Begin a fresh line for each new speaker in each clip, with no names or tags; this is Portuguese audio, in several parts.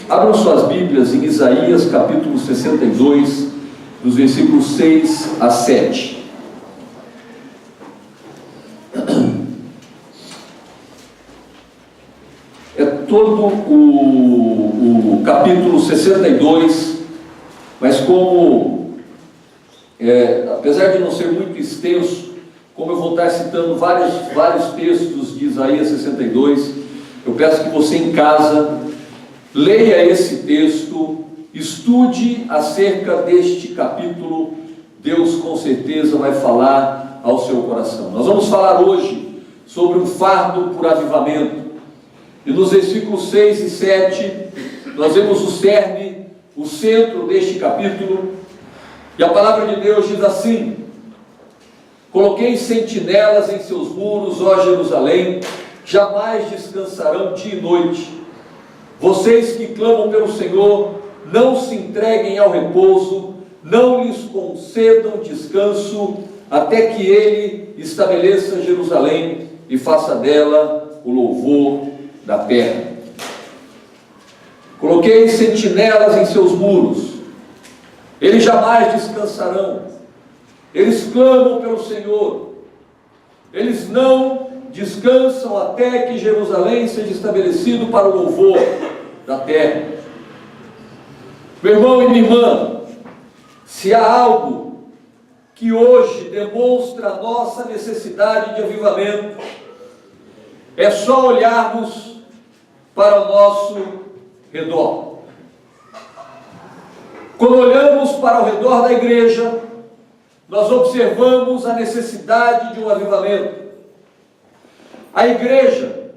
Abram suas Bíblias em Isaías capítulo 62, dos versículos 6 a 7. É todo o capítulo 62, mas apesar de não ser muito extenso, como eu vou estar citando vários textos de Isaías 62, eu peço que você em casa leia esse texto, estude acerca deste capítulo. Deus com certeza vai falar ao seu coração. Nós vamos falar hoje sobre um fardo por avivamento. E nos versículos 6 e 7, nós vemos o cerne, o centro deste capítulo. E a palavra de Deus diz assim: coloquei sentinelas em seus muros, ó Jerusalém, jamais descansarão dia e noite. Vocês que clamam pelo Senhor, não se entreguem ao repouso, não lhes concedam descanso, até que Ele estabeleça Jerusalém e faça dela o louvor da terra. Coloquei sentinelas em seus muros, eles jamais descansarão. Eles clamam pelo Senhor, eles não descansam até que Jerusalém seja estabelecido para o louvor da terra. Meu irmão e minha irmã, se há algo que hoje demonstra a nossa necessidade de avivamento, é só olharmos para o nosso redor. Quando olhamos para o redor da igreja, nós observamos a necessidade de um avivamento. A igreja,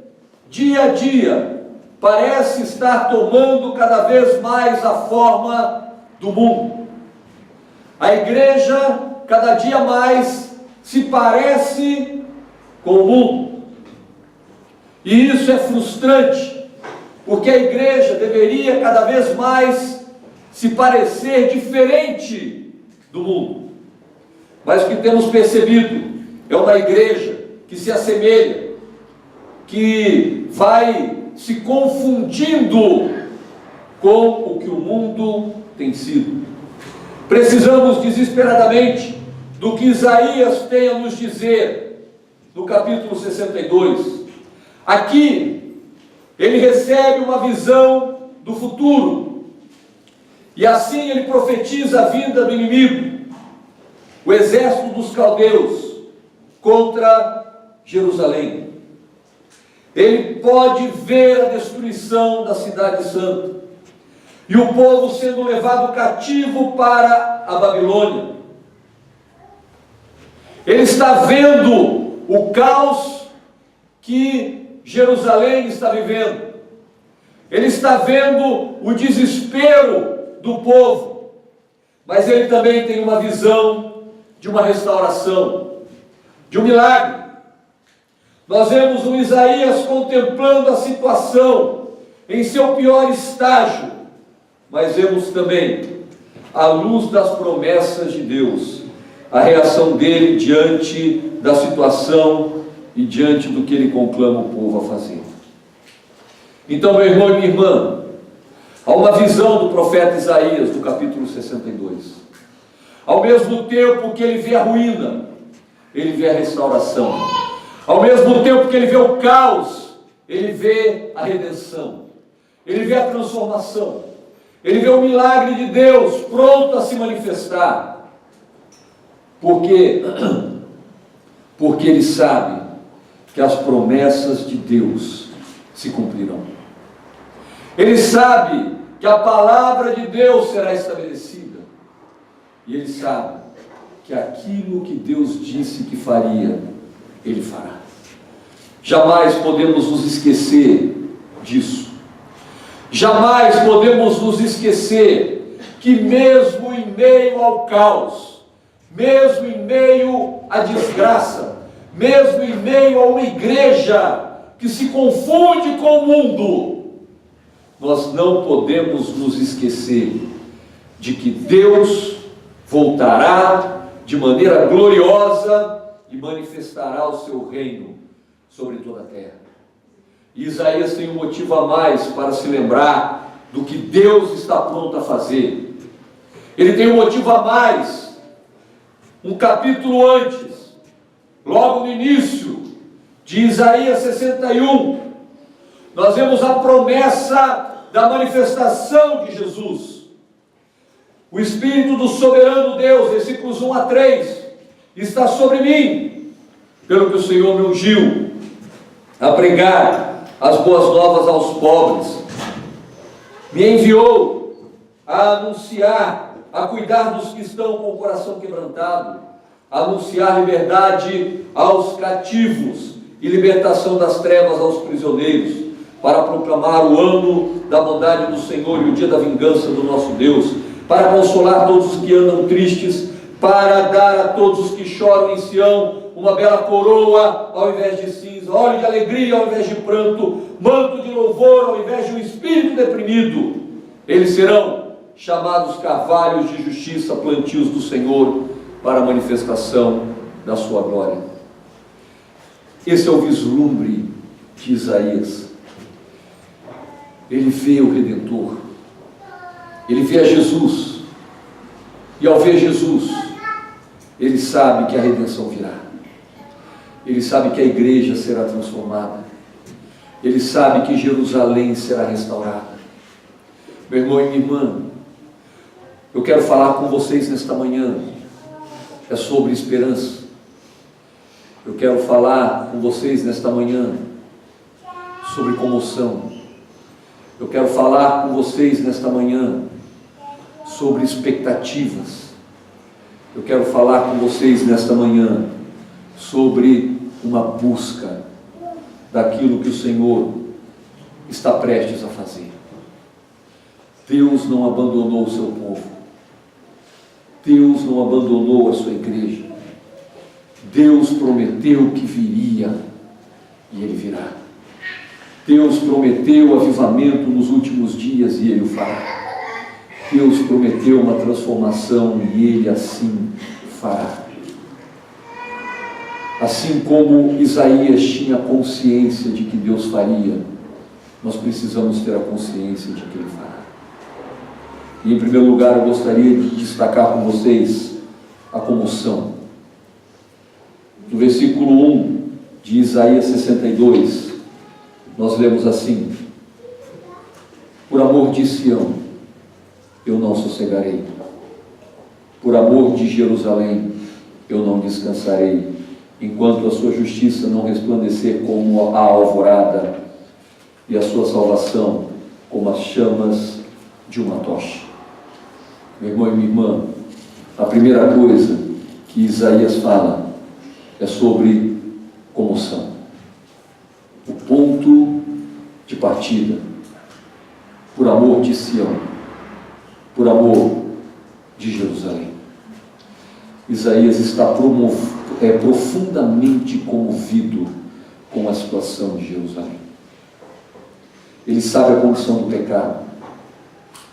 dia a dia, parece estar tomando cada vez mais a forma do mundo. A igreja, cada dia mais, se parece com o mundo. E isso é frustrante, porque a igreja deveria cada vez mais se parecer diferente do mundo. Mas o que temos percebido é uma igreja que se assemelha, que vai se confundindo com o que o mundo tem sido. Precisamos desesperadamente do que Isaías tem a nos dizer no capítulo 62. Aqui, ele recebe uma visão do futuro, e assim ele profetiza a vinda do inimigo, o exército dos caldeus contra Jerusalém. Ele pode ver a destruição da cidade santa e o povo sendo levado cativo para a Babilônia. Ele está vendo o caos que Jerusalém está vivendo. Ele está vendo o desespero do povo, mas ele também tem uma visão de uma restauração, de um milagre. Nós vemos o Isaías contemplando a situação em seu pior estágio, mas vemos também, à luz das promessas de Deus, a reação dele diante da situação e diante do que ele conclama o povo a fazer. Então, meu irmão e minha irmã, há uma visão do profeta Isaías, do capítulo 62. Ao mesmo tempo que ele vê a ruína, ele vê a restauração. Ao mesmo tempo que ele vê o caos, ele vê a redenção. Ele vê a transformação. Ele vê o milagre de Deus pronto a se manifestar. Porque ele sabe que as promessas de Deus se cumprirão. Ele sabe que a palavra de Deus será estabelecida. E ele sabe que aquilo que Deus disse que faria, Ele fará. Jamais podemos nos esquecer disso. Jamais podemos nos esquecer que mesmo em meio ao caos, mesmo em meio à desgraça, mesmo em meio a uma igreja que se confunde com o mundo, nós não podemos nos esquecer de que Deus voltará de maneira gloriosa e manifestará o seu reino sobre toda a terra. E Isaías tem um motivo a mais para se lembrar do que Deus está pronto a fazer. Ele tem um motivo a mais. Um capítulo antes, logo no início de Isaías 61, nós vemos a promessa da manifestação de Jesus. O Espírito do soberano Deus, versículos 1 a 3, está sobre mim, pelo que o Senhor me ungiu a pregar as boas novas aos pobres, me enviou a anunciar, a cuidar dos que estão com o coração quebrantado, a anunciar liberdade aos cativos e libertação das trevas aos prisioneiros, para proclamar o ano da bondade do Senhor e o dia da vingança do nosso Deus, para consolar todos os que andam tristes, para dar a todos os que choram em Sião uma bela coroa ao invés de cinza, óleo de alegria ao invés de pranto, manto de louvor ao invés de um espírito deprimido. Eles serão chamados carvalhos de justiça, plantios do Senhor, para a manifestação da sua glória. Esse é o vislumbre de Isaías. Ele vê o Redentor, ele vê a Jesus, e ao ver Jesus, ele sabe que a redenção virá, ele sabe que a igreja será transformada, ele sabe que Jerusalém será restaurada. Meu irmão e minha irmã, eu quero falar com vocês nesta manhã, é sobre esperança. Eu quero falar com vocês nesta manhã sobre comoção. Eu quero falar com vocês nesta manhã sobre expectativas. Eu quero falar com vocês nesta manhã sobre uma busca daquilo que o Senhor está prestes a fazer. Deus não abandonou o seu povo. Deus não abandonou a sua igreja. Deus prometeu que viria e Ele virá. Deus prometeu avivamento nos últimos dias e Ele o fará. Deus prometeu uma transformação e Ele assim fará. Assim como Isaías tinha consciência de que Deus faria, nós precisamos ter a consciência de que Ele fará. E em primeiro lugar eu gostaria de destacar com vocês a comoção. No versículo 1 de Isaías 62, nós lemos assim: por amor de Sião, eu não sossegarei. Por amor de Jerusalém, eu não descansarei, enquanto a sua justiça não resplandecer como a alvorada, e a sua salvação como as chamas de uma tocha. Meu irmão e minha irmã, a primeira coisa que Isaías fala é sobre comoção. O ponto de partida, por amor de Sião, por amor de Jerusalém. Isaías está profundamente comovido com a situação de Jerusalém. Ele sabe a condição do pecado,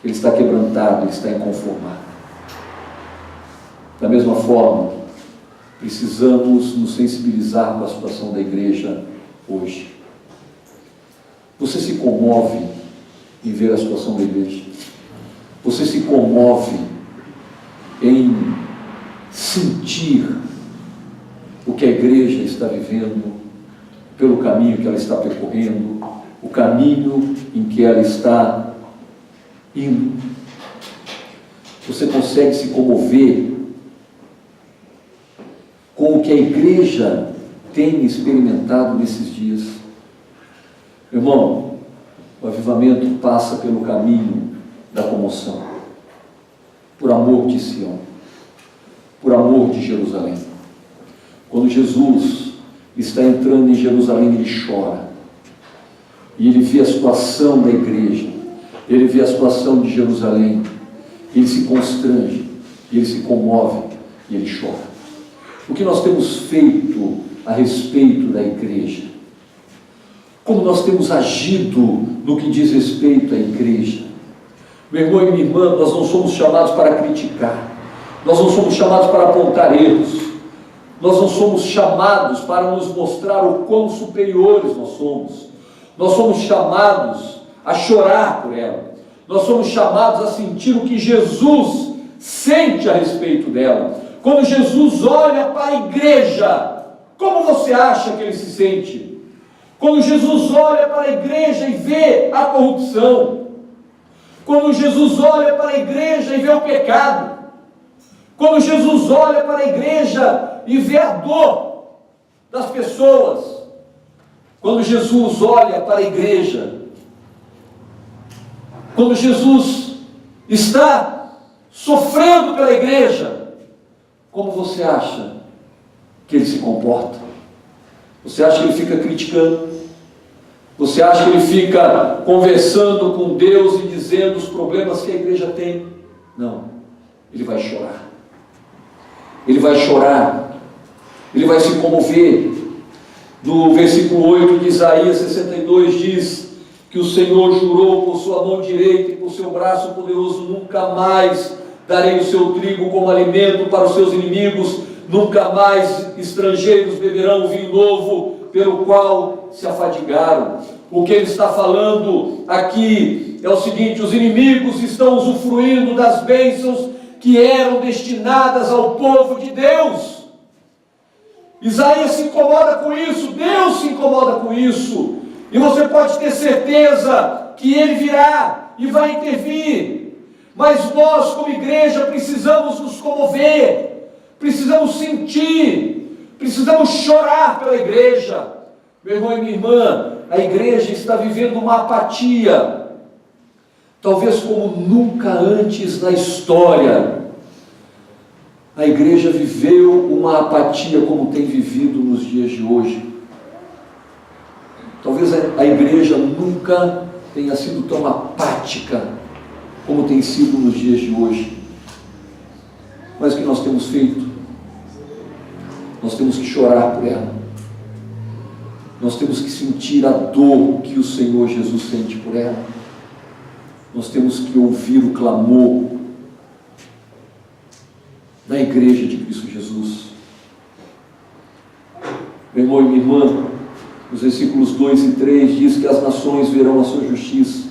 ele está quebrantado, ele está inconformado. Da mesma forma, precisamos nos sensibilizar com a situação da igreja hoje. Você se comove em ver a situação da igreja? Você se comove em sentir o que a igreja está vivendo, pelo caminho que ela está percorrendo, o caminho em que ela está indo? Você consegue se comover com o que a igreja tem experimentado nesses dias? Irmão, o avivamento passa pelo caminho da comoção, por amor de Sião, por amor de Jerusalém. Quando Jesus está entrando em Jerusalém, ele chora, e ele vê a situação da igreja, ele vê a situação de Jerusalém, ele se constrange, ele se comove e ele chora. O que nós temos feito a respeito da igreja? Como nós temos agido no que diz respeito à igreja? Meu irmão e minha irmã, nós não somos chamados para criticar, nós não somos chamados para apontar erros, nós não somos chamados para nos mostrar o quão superiores nós somos chamados a chorar por ela, Nós somos chamados a sentir o que Jesus sente a respeito dela. Quando Jesus olha para a igreja, como você acha que ele se sente? Quando Jesus olha para a igreja e vê a corrupção, quando Jesus olha para a igreja e vê o pecado, quando Jesus olha para a igreja e vê a dor das pessoas, quando Jesus olha para a igreja, quando Jesus está sofrendo pela igreja, como você acha que ele se comporta? Você acha que ele fica criticando? Você acha que ele fica conversando com Deus e dizendo os problemas que a igreja tem? Não, ele vai chorar. Ele vai chorar. Ele vai se comover. No versículo 8 de Isaías 62 diz que o Senhor jurou com sua mão direita e com seu braço poderoso: nunca mais darei o seu trigo como alimento para os seus inimigos, nunca mais estrangeiros beberão o vinho novo pelo qual se afadigaram. O que ele está falando aqui é o seguinte: os inimigos estão usufruindo das bênçãos que eram destinadas ao povo de Deus. Isaías se incomoda com isso, Deus se incomoda com isso, e você pode ter certeza que ele virá e vai intervir. Mas nós, como igreja, precisamos nos comover, precisamos sentir, precisamos chorar pela igreja. Meu irmão e minha irmã, a igreja está vivendo uma apatia, talvez como nunca antes na história. A igreja viveu uma apatia como tem vivido nos dias de hoje. Talvez a igreja nunca tenha sido tão apática como tem sido nos dias de hoje. Mas o que nós temos feito? Nós temos que chorar por ela. Nós temos que sentir a dor que o Senhor Jesus sente por ela. Nós temos que ouvir o clamor da igreja de Cristo Jesus. Meu irmão e minha irmã, nos versículos 2 e 3 diz que as nações verão a sua justiça,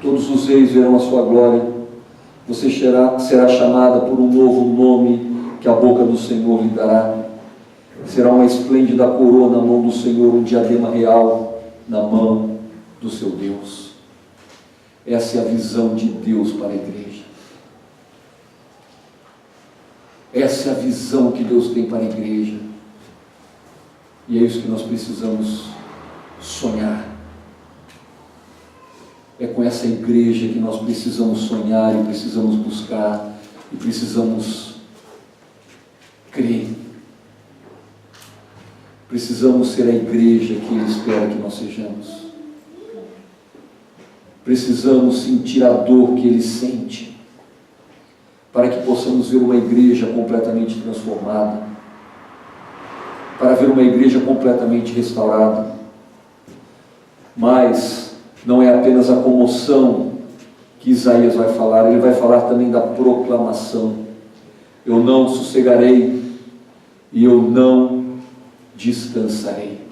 todos os reis verão a sua glória. Você será chamada por um novo nome que a boca do Senhor lhe dará. Será uma esplêndida coroa na mão do Senhor, um diadema real na mão do seu Deus. Essa é a visão de Deus para a igreja. Essa é a visão que Deus tem para a igreja. E é isso que nós precisamos sonhar. É com essa igreja que nós precisamos sonhar e precisamos buscar e precisamos crer. Precisamos ser a igreja que Ele espera que nós sejamos. Precisamos sentir a dor que Ele sente, para que possamos ver uma igreja completamente transformada, para ver uma igreja completamente restaurada. Mas não é apenas a comoção que Isaías vai falar, ele vai falar também da proclamação. Eu não sossegarei e eu não descansarei.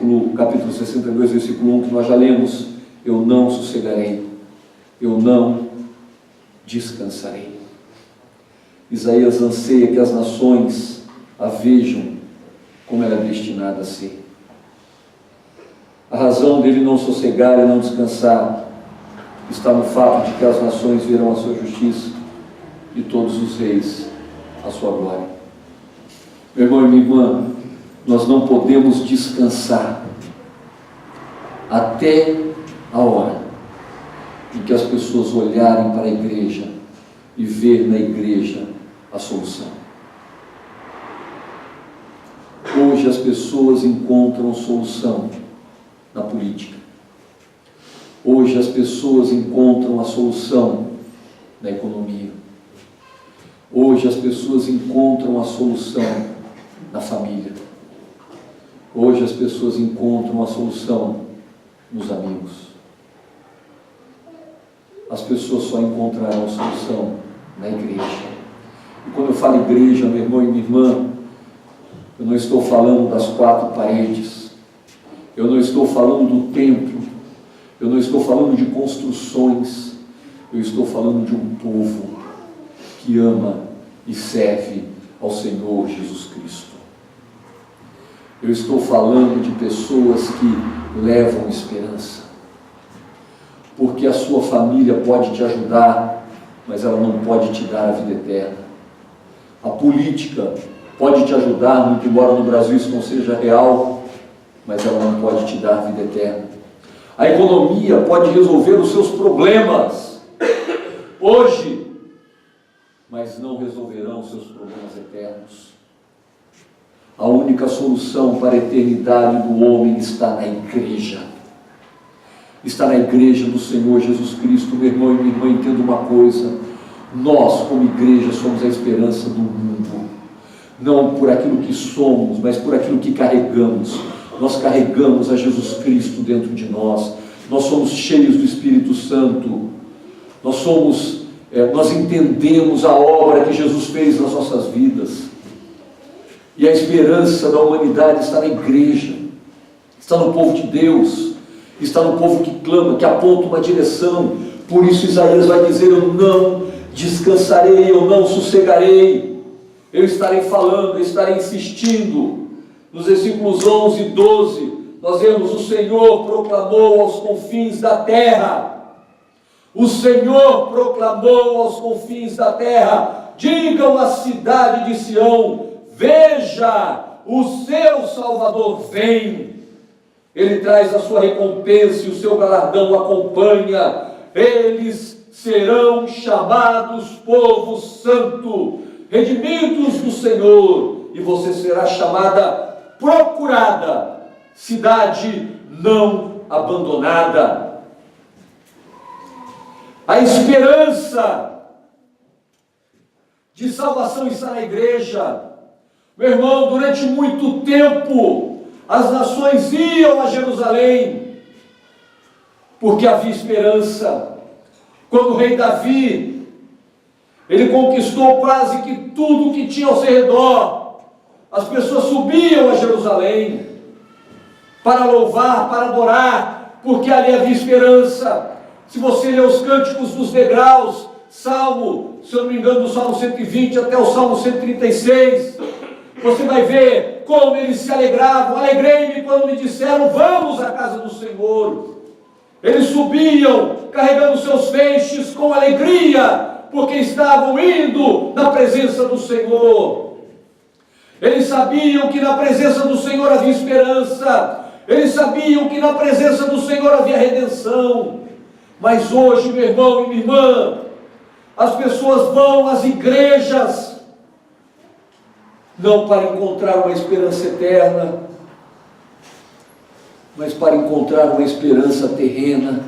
No capítulo 62, versículo 1, que nós já lemos: eu não sossegarei, eu não descansarei. Isaías anseia que as nações a vejam como ela é destinada a ser. A razão dele não sossegar e não descansar está no fato de que as nações verão a sua justiça e todos os reis a sua glória. Meu irmão e minha irmã, nós não podemos descansar até a hora em que as pessoas olharem para a igreja e ver na igreja a solução. Hoje as pessoas encontram solução na política. Hoje as pessoas encontram a solução na economia. Hoje as pessoas encontram a solução na família. Hoje as pessoas encontram a solução nos amigos. As pessoas só encontrarão solução na igreja. E quando eu falo igreja, meu irmão e minha irmã, eu não estou falando das quatro paredes, eu não estou falando do templo, Eu não estou falando de construções, eu estou falando de um povo que ama e serve ao Senhor Jesus Cristo. Eu estou falando de pessoas que levam esperança, porque a sua família pode te ajudar, mas ela não pode te dar a vida eterna. A política pode te ajudar, muito embora no Brasil isso não seja real, mas ela não pode te dar a vida eterna. A economia pode resolver os seus problemas hoje, mas não resolverão os seus problemas eternos. A única solução para a eternidade do homem está na igreja. Está na igreja do Senhor Jesus Cristo. Meu irmão e minha irmã, entenda uma coisa: nós, como igreja, somos a esperança do mundo. Não por aquilo que somos, mas por aquilo que carregamos. Nós carregamos a Jesus Cristo dentro de nós. Nós somos cheios do Espírito Santo. Nós entendemos a obra que Jesus fez nas nossas vidas. E a esperança da humanidade está na igreja, está no povo de Deus, está no povo que clama, que aponta uma direção. Por isso Isaías vai dizer: eu não descansarei, eu não sossegarei. Eu estarei falando, eu estarei insistindo. Nos versículos 11 e 12, nós vemos: o Senhor proclamou aos confins da terra. O Senhor proclamou aos confins da terra. Digam à cidade de Sião: veja, o seu Salvador vem. Ele traz a sua recompensa e o seu galardão acompanha. Eles serão chamados povo santo, redimidos do Senhor, e você será chamada procurada, cidade não abandonada. A esperança de salvação está na igreja. Meu irmão, durante muito tempo as nações iam a Jerusalém porque havia esperança. Quando o rei Davi, ele conquistou quase que tudo que tinha ao seu redor, as pessoas subiam a Jerusalém para louvar, para adorar, porque ali havia esperança. Se você ler os cânticos dos degraus, Salmo, se eu não me engano, do Salmo 120 até o Salmo 136, você vai ver como eles se alegravam. Alegrei-me quando me disseram: vamos à casa do Senhor. Eles subiam carregando seus feixes com alegria, porque estavam indo na presença do Senhor. Eles sabiam que na presença do Senhor havia esperança. Eles sabiam que na presença do Senhor havia redenção. Mas hoje, meu irmão e minha irmã, as pessoas vão às igrejas não para encontrar uma esperança eterna, mas para encontrar uma esperança terrena.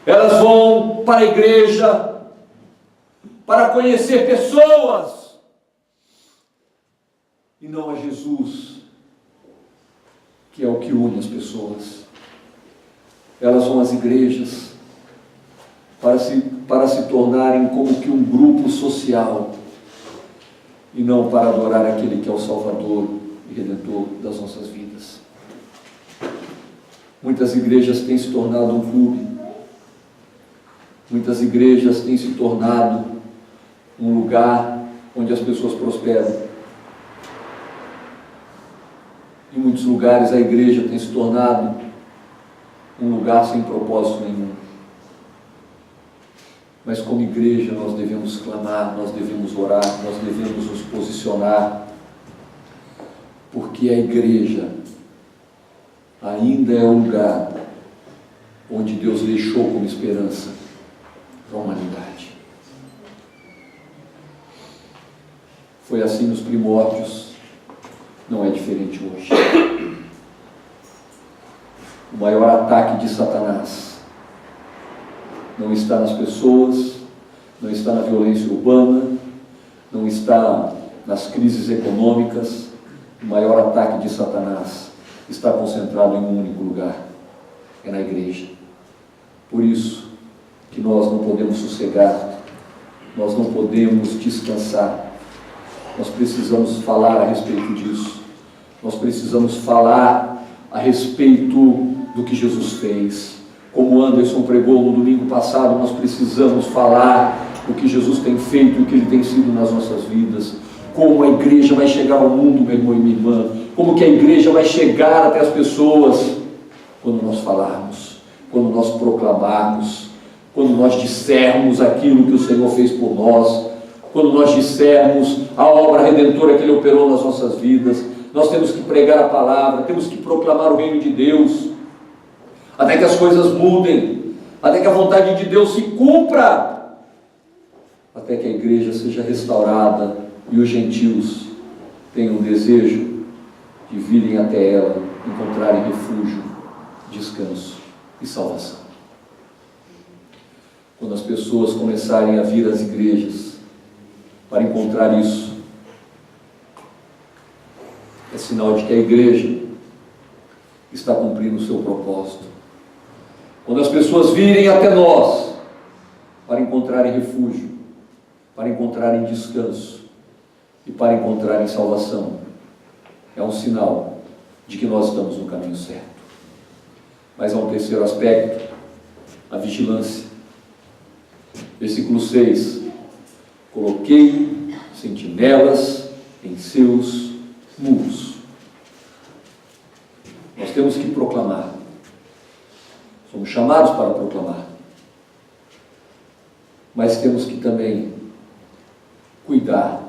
Elas vão para a igreja para conhecer pessoas e não a Jesus, que é o que une as pessoas. Elas vão às igrejas para se tornarem como que um grupo social, e não para adorar aquele que é o Salvador e Redentor das nossas vidas. Muitas igrejas têm se tornado um clube. Muitas igrejas têm se tornado um lugar onde as pessoas prosperam. Em muitos lugares a igreja tem se tornado um lugar sem propósito nenhum. Mas como igreja nós devemos clamar, nós devemos orar, nós devemos nos posicionar, porque a igreja ainda é o lugar onde Deus deixou como esperança para a humanidade. Foi assim nos primórdios, não é diferente hoje. O maior ataque de Satanás não está nas pessoas, não está na violência urbana, não está nas crises econômicas. O maior ataque de Satanás está concentrado em um único lugar, é na igreja. Por isso que nós não podemos sossegar, nós não podemos descansar. Nós precisamos falar a respeito disso. Nós precisamos falar a respeito do que Jesus fez. Como Anderson pregou no domingo passado, nós precisamos falar o que Jesus tem feito e o que Ele tem sido nas nossas vidas. Como a igreja vai chegar ao mundo, meu irmão e minha irmã. Como que a igreja vai chegar até as pessoas. Quando nós falarmos, quando nós proclamarmos, quando nós dissermos aquilo que o Senhor fez por nós, quando nós dissermos a obra redentora que Ele operou nas nossas vidas. Nós temos que pregar a palavra, temos que proclamar o reino de Deus, até que as coisas mudem, até que a vontade de Deus se cumpra, até que a igreja seja restaurada e os gentios tenham desejo de virem até ela, encontrarem refúgio, descanso e salvação. Quando as pessoas começarem a vir às igrejas para encontrar isso, é sinal de que a igreja está cumprindo o seu propósito. Quando as pessoas virem até nós para encontrarem refúgio, para encontrarem descanso e para encontrarem salvação, é um sinal de que nós estamos no caminho certo. Mas há um terceiro aspecto, a vigilância. Versículo 6: coloquei sentinelas em seus muros. Nós temos que proclamar. Somos chamados para proclamar. Mas temos que também cuidar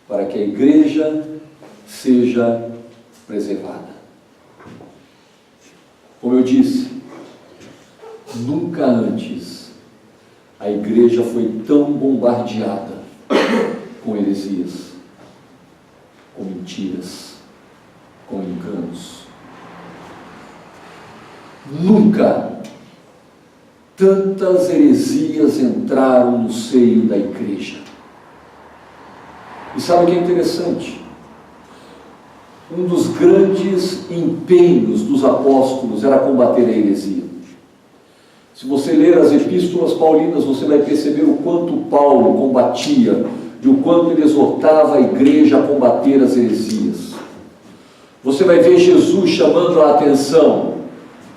para que a igreja seja preservada. Como eu disse, nunca antes a igreja foi tão bombardeada com heresias, com mentiras, com enganos. Nunca tantas heresias entraram no seio da igreja. E sabe o que é interessante? Um dos grandes empenhos dos apóstolos era combater a heresia. Se você ler as epístolas paulinas, você vai perceber o quanto Paulo combatia e o quanto ele exortava a igreja a combater as heresias. Você vai ver Jesus chamando a atenção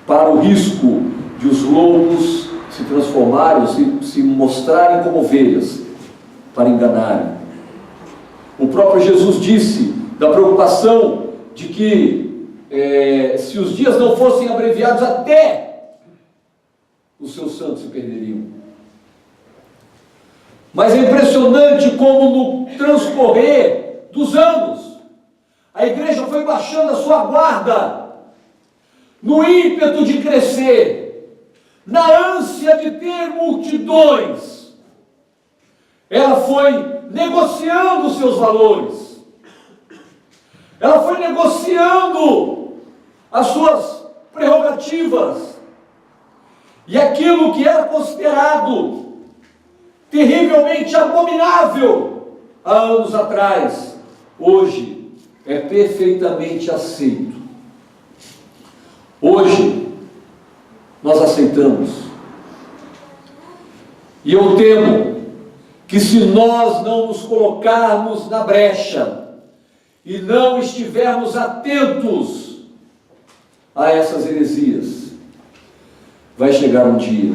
para o risco de os lobos se transformarem, se mostrarem como ovelhas, para enganarem. O próprio Jesus disse da preocupação de que se os dias não fossem abreviados, até os seus santos se perderiam. Mas é impressionante como no transcorrer dos anos, a igreja foi baixando a sua guarda, no ímpeto de crescer, na ânsia de ter multidões. Ela foi negociando os seus valores, ela foi negociando as suas prerrogativas, e aquilo que era considerado terrivelmente abominável há anos atrás, hoje é perfeitamente aceito. Hoje nós aceitamos. E eu temo que se nós não nos colocarmos na brecha e não estivermos atentos a essas heresias, vai chegar um dia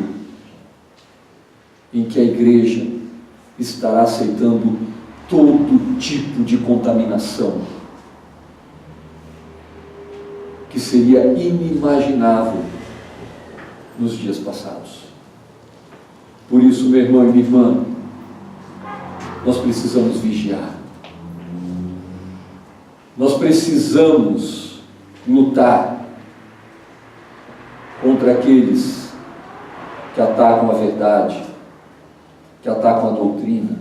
em que a igreja estará aceitando todo tipo de contaminação que seria inimaginável nos dias passados. Por isso, meu irmão e minha irmã, nós precisamos vigiar. Nós precisamos lutar contra aqueles que atacam a verdade, que atacam a doutrina,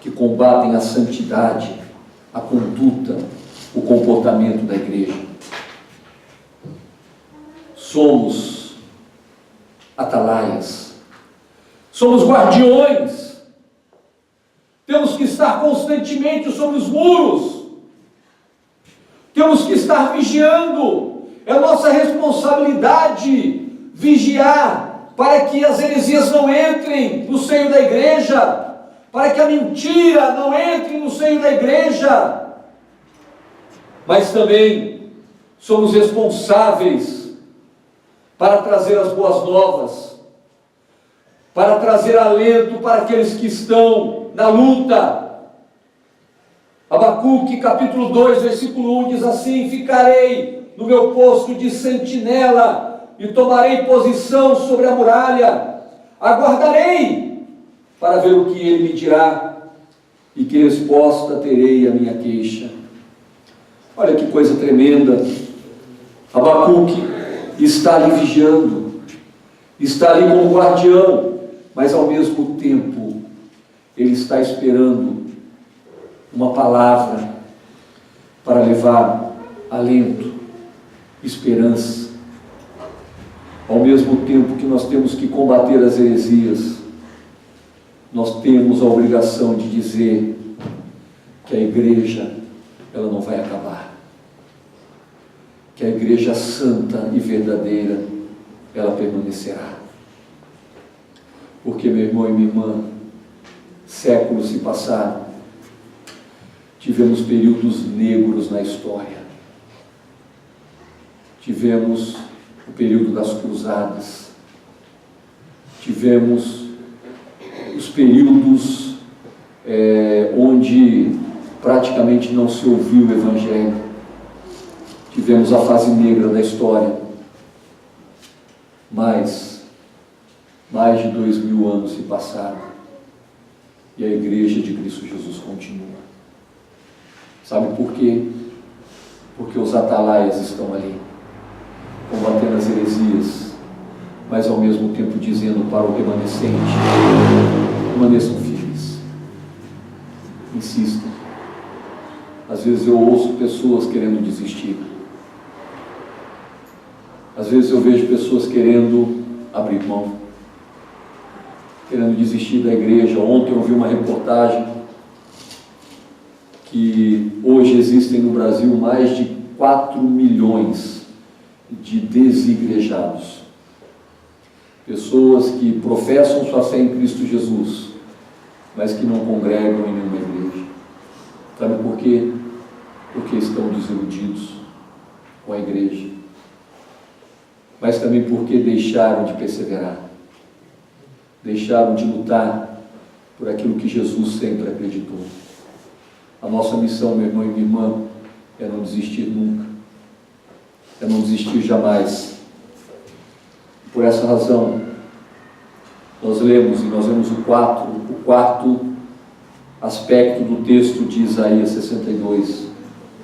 que combatem a santidade, a conduta, o comportamento da igreja. Somos atalaias, somos guardiões, temos que estar constantemente sobre os muros, temos que estar vigiando, é nossa responsabilidade vigiar para que as heresias não entrem no seio da igreja, para que a mentira não entre no seio da igreja. Mas também somos responsáveis para trazer as boas novas, para trazer alento para aqueles que estão na luta. Abacuque capítulo 2, versículo 1 diz assim: ficarei no meu posto de sentinela e tomarei posição sobre a muralha, aguardarei para ver o que ele me dirá e que resposta terei à minha queixa. Olha que coisa tremenda. Abacuque está ali vigiando, está ali como guardião, mas ao mesmo tempo ele está esperando uma palavra para levar alento, esperança. Ao mesmo tempo que nós temos que combater as heresias, nós temos a obrigação de dizer que a igreja, ela não vai acabar, que a igreja santa e verdadeira, ela permanecerá. Porque, meu irmão e minha irmã, séculos se passaram, tivemos períodos negros na história, tivemos o período das cruzadas, tivemos os períodos onde praticamente não se ouviu o Evangelho, tivemos a fase negra da história, mas mais de 2000 anos se passaram e a igreja de Cristo Jesus continua. Sabe por quê? Porque os atalaias estão ali, combatendo as heresias, mas ao mesmo tempo dizendo para o remanescente: permaneçam firmes, insistam. Às vezes eu ouço pessoas querendo desistir, às vezes eu vejo pessoas querendo abrir mão, querendo desistir da igreja. Ontem eu vi uma reportagem que hoje existem no Brasil mais de 4 milhões de desigrejados, pessoas que professam sua fé em Cristo Jesus, mas que não congregam em nenhuma igreja. Sabe por quê? Porque estão desiludidos com a igreja, mas também porque deixaram de perseverar, deixaram de lutar por aquilo que Jesus sempre acreditou. A nossa missão, meu irmão e minha irmã, é não desistir nunca, é não desistir jamais. Por essa razão, nós vemos o quarto aspecto do texto de Isaías 62,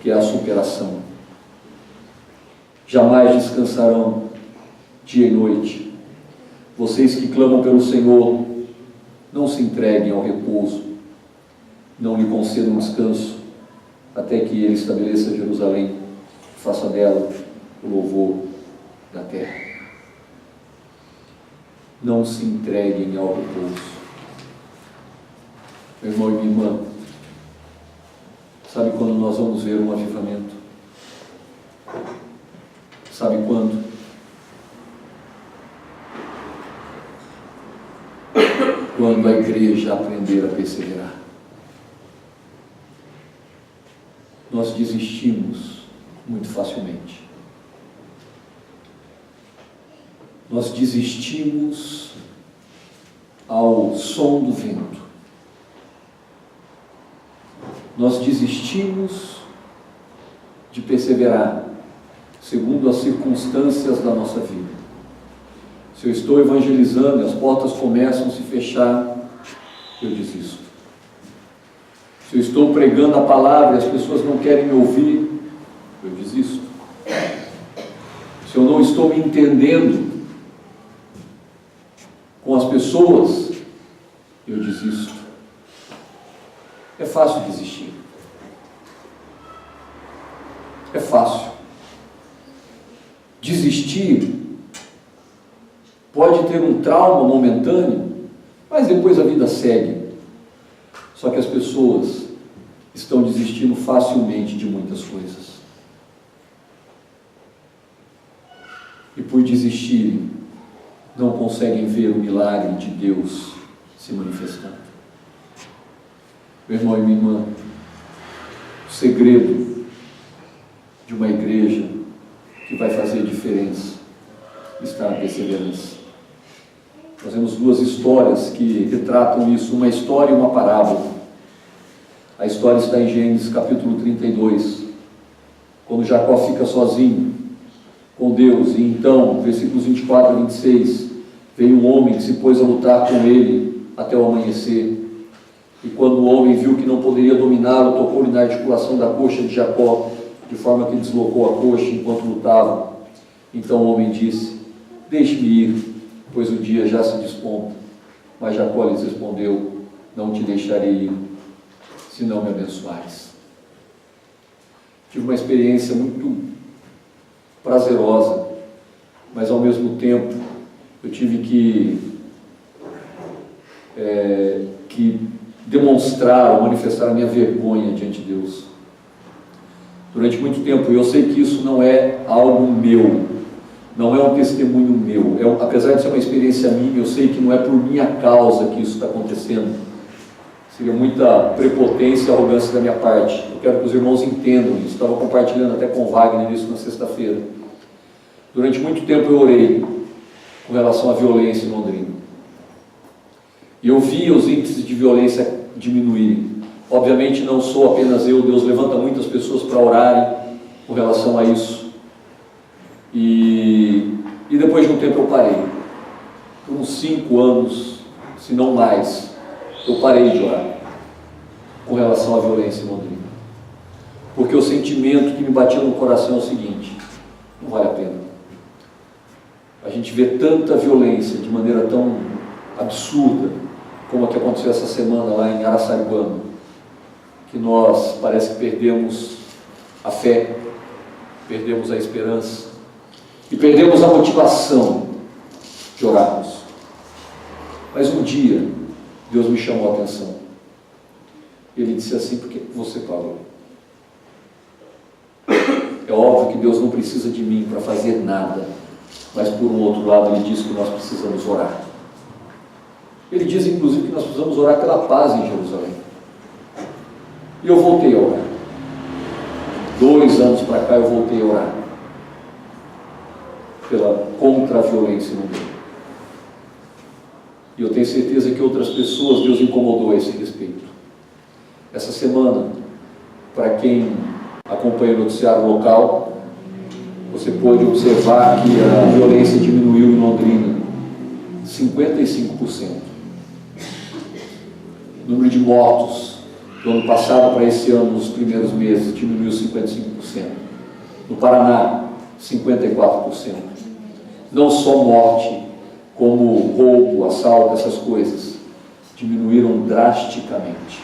que é a superação. Jamais descansarão dia e noite. Vocês que clamam pelo Senhor, não se entreguem ao repouso, não lhe concedam descanso, até que Ele estabeleça Jerusalém, faça dela o louvor da terra. Não se entreguem ao repouso. Meu irmão e minha irmã, sabe quando nós vamos ver um avivamento? Sabe quando? Quando a igreja aprender a perseverar. Nós desistimos muito facilmente. Nós desistimos ao som do vento. Nós desistimos de perseverar segundo as circunstâncias da nossa vida. Se eu estou evangelizando e as portas começam a se fechar, eu desisto. Se eu estou pregando a palavra e as pessoas não querem me ouvir, eu desisto. Se eu não estou me entendendo com as pessoas, eu desisto. É fácil desistir. É fácil. Desistir pode ter um trauma momentâneo, mas depois a vida segue. Só que as pessoas estão desistindo facilmente de muitas coisas. E por desistirem, não conseguem ver o milagre de Deus se manifestando. Meu irmão e minha irmã, o segredo de uma igreja que vai fazer diferença está na perseverança. Nós temos duas histórias que retratam isso, uma história e uma parábola. A história está em Gênesis capítulo 32, quando Jacó fica sozinho com Deus, e então, versículos 24 a 26, veio um homem que se pôs a lutar com ele até o amanhecer. E quando o homem viu que não poderia dominá-lo, tocou-lhe na articulação da coxa de Jacó, de forma que deslocou a coxa enquanto lutava. Então o homem disse: deixe-me ir, pois o dia já se desponta. Mas Jacó lhes respondeu: não te deixarei ir, se não me abençoares. Tive uma experiência muito prazerosa, mas ao mesmo tempo eu tive que demonstrar ou manifestar a minha vergonha diante de Deus. Durante muito tempo, eu sei que isso não é algo meu, não é um testemunho meu, apesar de ser uma experiência minha, eu sei que não é por minha causa que isso está acontecendo. Seria muita prepotência e arrogância da minha parte. Eu quero que os irmãos entendam isso. Estava compartilhando até com o Wagner isso na sexta-feira. Durante muito tempo eu orei com relação à violência em Londrina. E eu via os índices de violência diminuírem. Obviamente não sou apenas eu, Deus levanta muitas pessoas para orarem com relação a isso. E depois de um tempo eu parei. Por uns 5 anos, se não mais, eu parei de orar com relação à violência em Londrina. Porque o sentimento que me batia no coração é o seguinte: não vale a pena. A gente vê tanta violência de maneira tão absurda, como a que aconteceu essa semana lá em Araçariguama, que nós parece que perdemos a fé, perdemos a esperança e perdemos a motivação de orarmos. Mas um dia Deus me chamou a atenção. Ele disse assim: por que você parou? É óbvio que Deus não precisa de mim para fazer nada, mas por um outro lado Ele diz que nós precisamos orar. Ele diz inclusive que nós precisamos orar pela paz em Jerusalém. E eu voltei a orar. 2 anos para cá eu voltei a orar contra a violência no mundo. E eu tenho certeza que outras pessoas Deus incomodou a esse respeito. Essa semana, para quem acompanha o noticiário local, você pôde observar que a violência diminuiu em Londrina 55%. O número de mortos do ano passado para esse ano, nos primeiros meses, diminuiu 55%. No Paraná, 54%. Não só morte, como roubo, assalto, essas coisas, diminuíram drasticamente.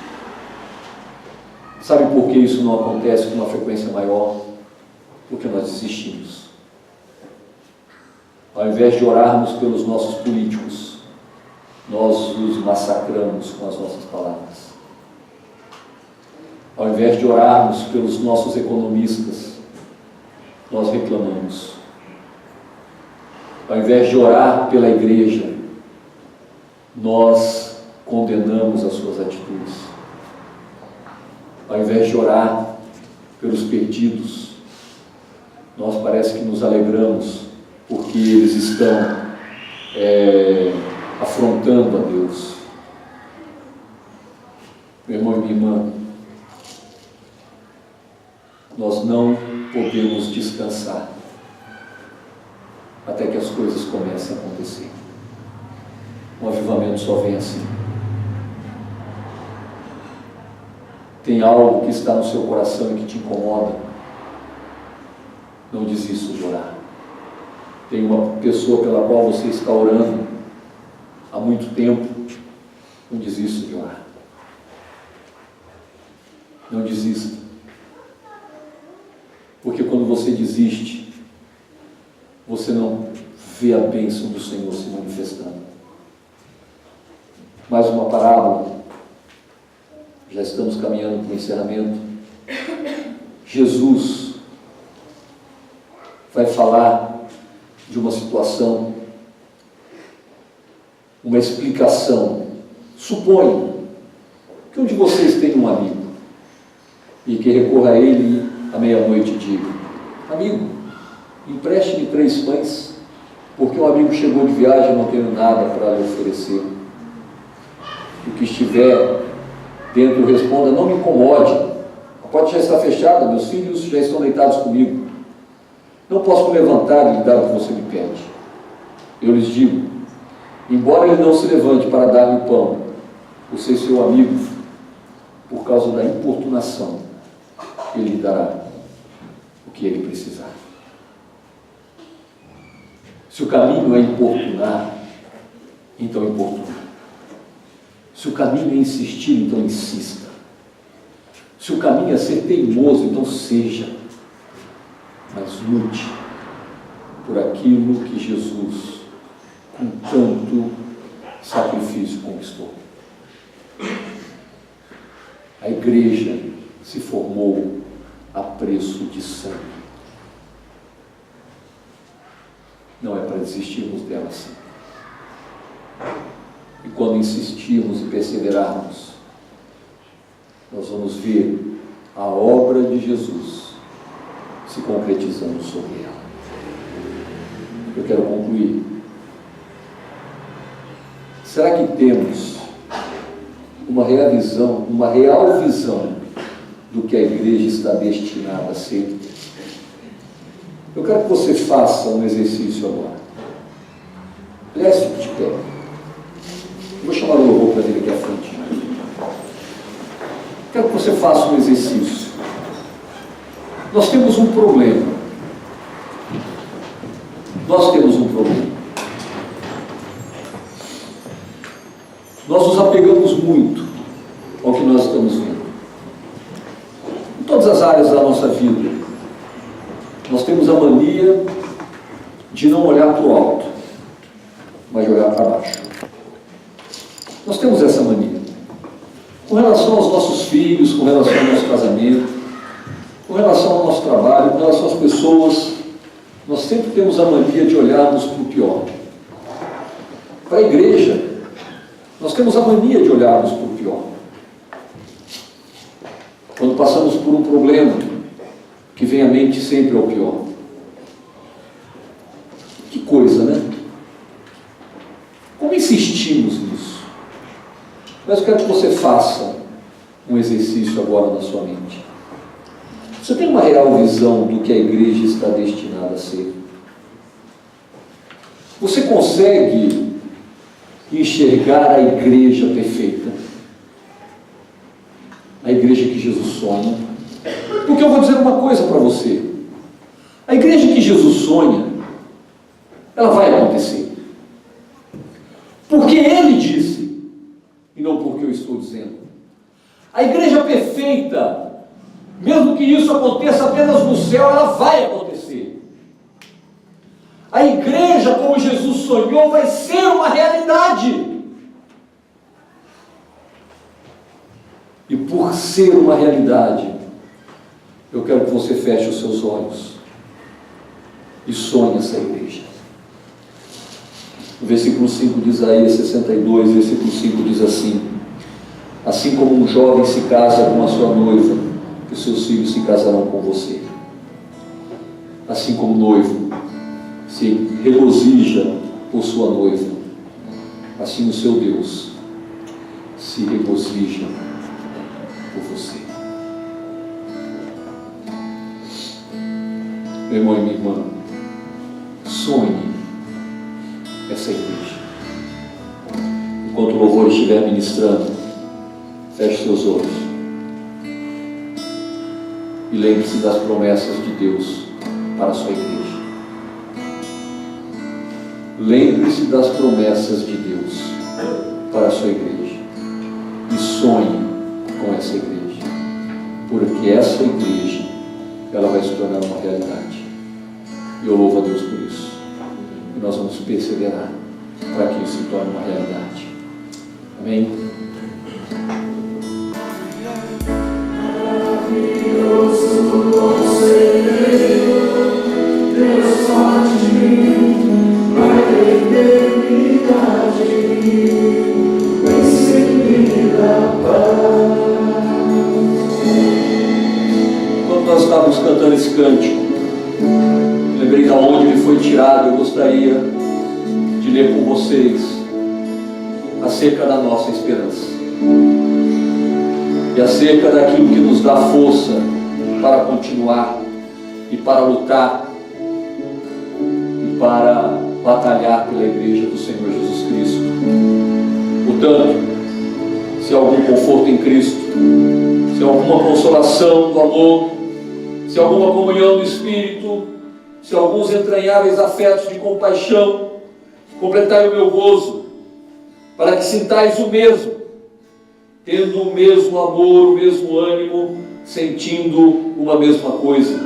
Sabe por que isso não acontece com uma frequência maior? Porque nós desistimos. Ao invés de orarmos pelos nossos políticos, nós os massacramos com as nossas palavras. Ao invés de orarmos pelos nossos economistas, nós reclamamos. Ao invés de orar pela igreja, nós condenamos as suas atitudes. Ao invés de orar pelos perdidos, nós parece que nos alegramos porque eles estão afrontando a Deus. Meu irmão e minha irmã, nós não podemos descansar até que as coisas comecem a acontecer. Um avivamento só vem assim. Tem algo que está no seu coração e que te incomoda? Não desista de orar. Tem uma pessoa pela qual você está orando há muito tempo? Não desista de orar. Não desista. Porque quando você desiste, você não vê a bênção do Senhor se manifestando. Mais uma parábola. Já estamos caminhando para o encerramento. Jesus vai falar de uma situação, uma explicação. Suponha que um de vocês tem um amigo e que recorra a ele à meia-noite e diga: amigo, empreste-me 3 pães, porque um amigo chegou de viagem não tendo nada para lhe oferecer. O que estiver dentro responda: não me incomode, a porta já está fechada, meus filhos já estão deitados comigo, não posso me levantar e lhe dar o que você me pede. Eu lhes digo, embora ele não se levante para dar-lhe o pão, você, seu amigo, por causa da importunação, ele lhe dará o que ele precisar. Se o caminho é importunar, então importune. Se o caminho é insistir, então insista. Se o caminho é ser teimoso, então seja. Mas lute por aquilo que Jesus, com tanto sacrifício, conquistou. A igreja se formou a preço de sangue. Não é para desistirmos dela assim. E quando insistirmos e perseverarmos, nós vamos ver a obra de Jesus se concretizando sobre ela. Eu quero concluir. Será que temos uma real visão do que a igreja está destinada a ser? Eu quero que você faça um exercício agora. Aliás, fique de pé. Vou chamar o louvor para vir aqui à frente. Quero que você faça um exercício. Nós temos um problema. Nós temos um problema. Nós nos apegamos muito ao que nós estamos vendo. Em todas as áreas da nossa vida, nós temos a mania de não olhar para o alto, mas de olhar para baixo. Nós temos essa mania. Com relação aos nossos filhos, com relação ao nosso casamento, com relação ao nosso trabalho, com relação às pessoas, nós sempre temos a mania de olharmos para o pior. Para a igreja, nós temos a mania de olharmos para o pior. Quando passamos por um problema, que vem à mente sempre é o pior. Que coisa, né? Como insistimos nisso? Mas eu quero que você faça um exercício agora na sua mente. Você tem uma real visão do que a igreja está destinada a ser? Você consegue enxergar a igreja perfeita? A igreja que Jesus sonha? Porque eu vou dizer uma coisa para você. A igreja que Jesus sonha, ela vai acontecer. Porque Ele disse, e não porque eu estou dizendo. A igreja perfeita, mesmo que isso aconteça apenas no céu, ela vai acontecer. A igreja, como Jesus sonhou, vai ser uma realidade. E por ser uma realidade, eu quero que você feche os seus olhos e sonhe essa igreja. O versículo 5 de Isaías 62, versículo 5 diz assim: assim como um jovem se casa com a sua noiva, que os seus filhos se casarão com você. Assim como o noivo se regozija por sua noiva, assim o seu Deus se regozija por você. Meu irmão e minha irmã, sonhe essa igreja. Enquanto o louvor estiver ministrando, feche seus olhos e lembre-se das promessas de Deus para a sua igreja. Lembre-se das promessas de Deus para a sua igreja e sonhe com essa igreja, porque essa igreja, ela vai se tornar uma realidade. E eu louvo a Deus por isso. E nós vamos perseverar para que isso se torne uma realidade. Amém? Maravilhoso conselheiro, Deus forte de mim, Pai da eternidade, vem-se da paz. Quando nós estávamos cantando esse cântico, lembrei de onde ele foi tirado. Eu gostaria vocês acerca da nossa esperança e acerca daquilo que nos dá força para continuar e para lutar e para batalhar pela igreja do Senhor Jesus Cristo. Portanto, se há algum conforto em Cristo, se há alguma consolação do amor, se há alguma comunhão do Espírito, se há alguns entranháveis afetos de compaixão, completai o meu gozo, para que sintais o mesmo, tendo o mesmo amor, o mesmo ânimo, sentindo uma mesma coisa.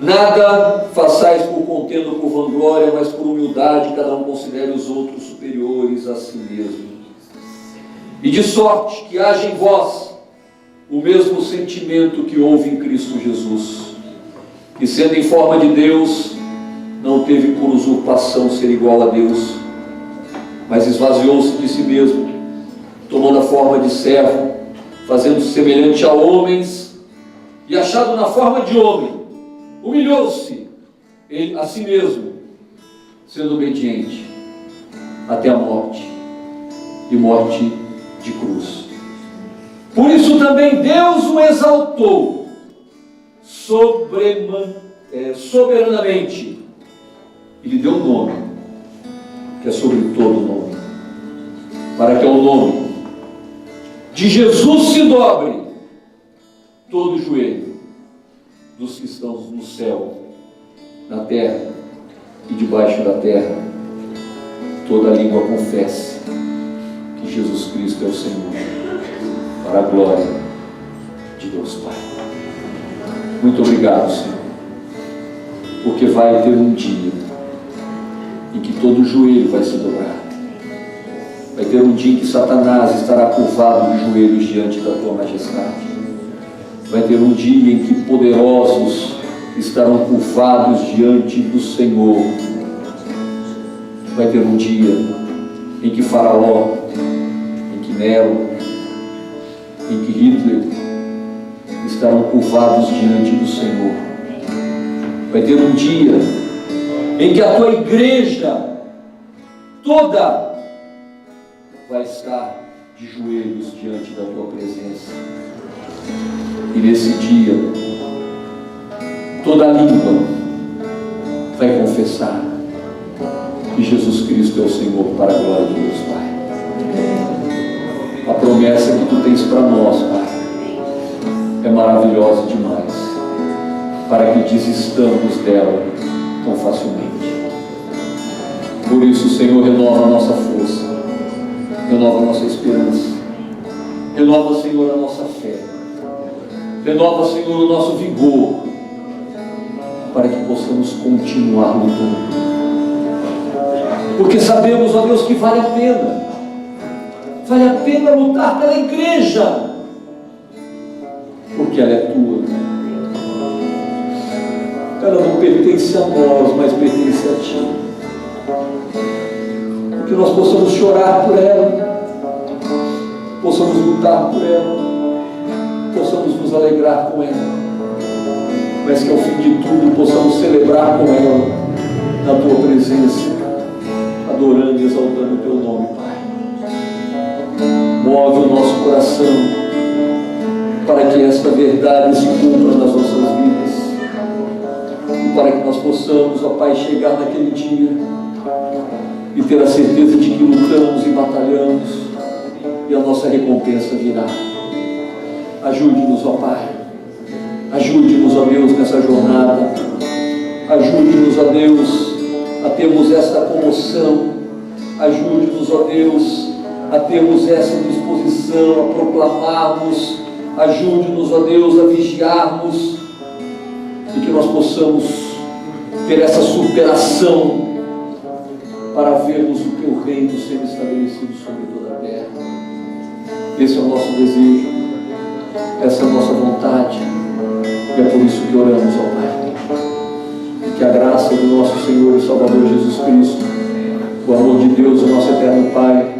Nada façais por contenda ou por vanglória, mas por humildade, cada um considere os outros superiores a si mesmo. E de sorte que haja em vós o mesmo sentimento que houve em Cristo Jesus, que sendo em forma de Deus, não teve por usurpação ser igual a Deus, mas esvaziou-se de si mesmo, tomando a forma de servo, fazendo-se semelhante a homens, e achado na forma de homem, humilhou-se a si mesmo, sendo obediente até a morte, e morte de cruz. Por isso também Deus o exaltou soberanamente e lhe deu um nome que é sobre todo nome, para que ao nome de Jesus se dobre todo o joelho dos que estão no céu, na terra e debaixo da terra, toda língua confesse que Jesus Cristo é o Senhor, para a glória de Deus Pai. Muito obrigado, Senhor, porque vai ter um dia em que todo joelho vai se dobrar. Vai ter um dia em que Satanás estará curvado de joelhos diante da Tua majestade. Vai ter um dia em que poderosos estarão curvados diante do Senhor. Vai ter um dia em que Faraó, em que Nero, em que Hitler estarão curvados diante do Senhor. Vai ter um dia em que a Tua igreja toda vai estar de joelhos diante da Tua presença. E nesse dia, toda língua vai confessar que Jesus Cristo é o Senhor, para a glória de Deus Pai. A promessa que Tu tens para nós, Pai, é maravilhosa demais, para que desistamos dela tão facilmente. Por isso, Senhor, renova a nossa força, renova a nossa esperança, renova, Senhor, a nossa fé, renova, Senhor, o nosso vigor, para que possamos continuar lutando. Porque sabemos, ó Deus, que vale a pena lutar pela igreja, porque ela é Tua. Ela não pertence a nós, mas pertence a Ti. Que nós possamos chorar por ela, possamos lutar por ela, possamos nos alegrar com ela, mas que ao fim de tudo possamos celebrar com ela na Tua presença, adorando e exaltando o Teu nome, Pai. Move o nosso coração para que esta verdade se cumpra nas nossas vidas e para que nós possamos, ó Pai, chegar naquele dia e ter a certeza de que lutamos e batalhamos e a nossa recompensa virá. Ajude-nos, ó Pai. Ajude-nos, ó Deus, nessa jornada. Ajude-nos, ó Deus, a termos esta comoção. Ajude-nos, ó Deus, a termos essa disposição, a proclamarmos. Ajude-nos, ó Deus, a vigiarmos e que nós possamos ter essa superação para vermos o Teu reino sendo estabelecido sobre toda a terra. Esse é o nosso desejo, essa é a nossa vontade, e é por isso que oramos, ó Pai. E que a graça do nosso Senhor e Salvador Jesus Cristo, o amor de Deus, o nosso eterno Pai,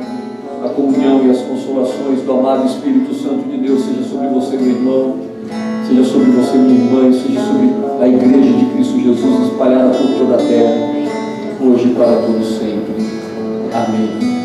a comunhão e as consolações do amado Espírito Santo de Deus seja sobre você, meu irmão, seja sobre você, minha irmã, e seja sobre a igreja de Cristo Jesus espalhada por toda a terra.
hoje e para todo sempre. Amém.